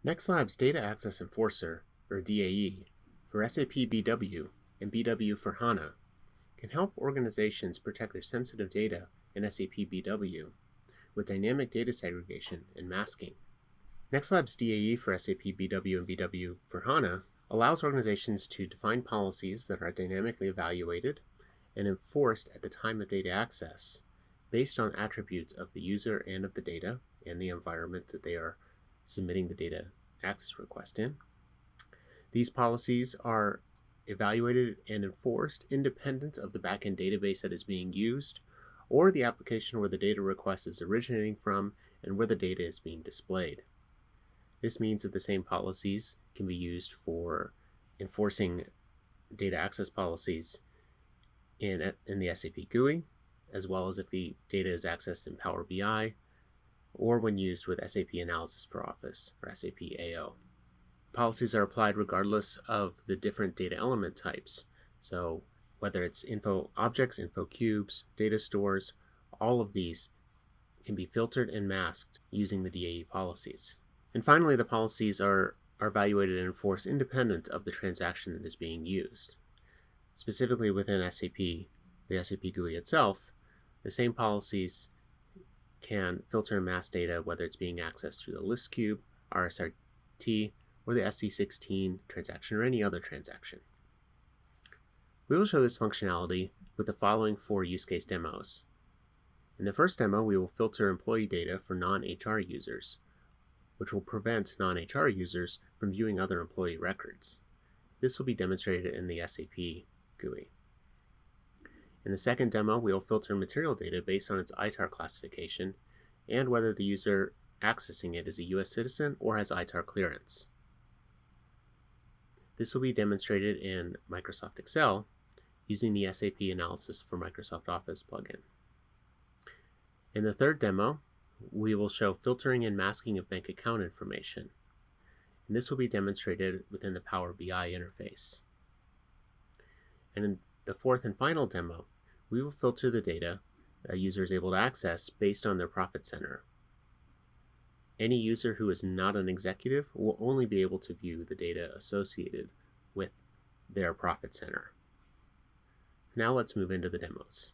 NextLabs Data Access Enforcer, or DAE, for SAP BW and BW for HANA can help organizations protect their sensitive data in SAP BW with dynamic data segregation and masking. NextLabs DAE for SAP BW and BW for HANA allows organizations to define policies that are dynamically evaluated and enforced at the time of data access based on attributes of the user and of the data and the environment that they are submitting the data access request in. These policies are evaluated and enforced independent of the backend database that is being used or the application where the data request is originating from and where the data is being displayed. This means that the same policies can be used for enforcing data access policies in the SAP GUI, as well as if the data is accessed in Power BI, or when used with SAP Analysis for Office, or SAP AO. Policies are applied regardless of the different data element types. So whether it's info objects, info cubes, data stores, all of these can be filtered and masked using the DAE policies. And finally, the policies are evaluated and enforced independent of the transaction that is being used. Specifically within SAP, the SAP GUI itself, the same policies can filter and mask data whether it's being accessed through the list cube, RSRT, or the SC16 transaction or any other transaction. We will show this functionality with the following 4 use case demos. In the first demo, we will filter employee data for non-HR users, which will prevent non-HR users from viewing other employee records. This will be demonstrated in the SAP GUI. In the second demo, we will filter material data based on its ITAR classification and whether the user accessing it is a US citizen or has ITAR clearance. This will be demonstrated in Microsoft Excel using the SAP Analysis for Microsoft Office plugin. In the third demo, we will show filtering and masking of bank account information, and this will be demonstrated within the Power BI interface. And in the fourth and final demo, we will filter the data a user is able to access based on their profit center. Any user who is not an executive will only be able to view the data associated with their profit center. Now let's move into the demos.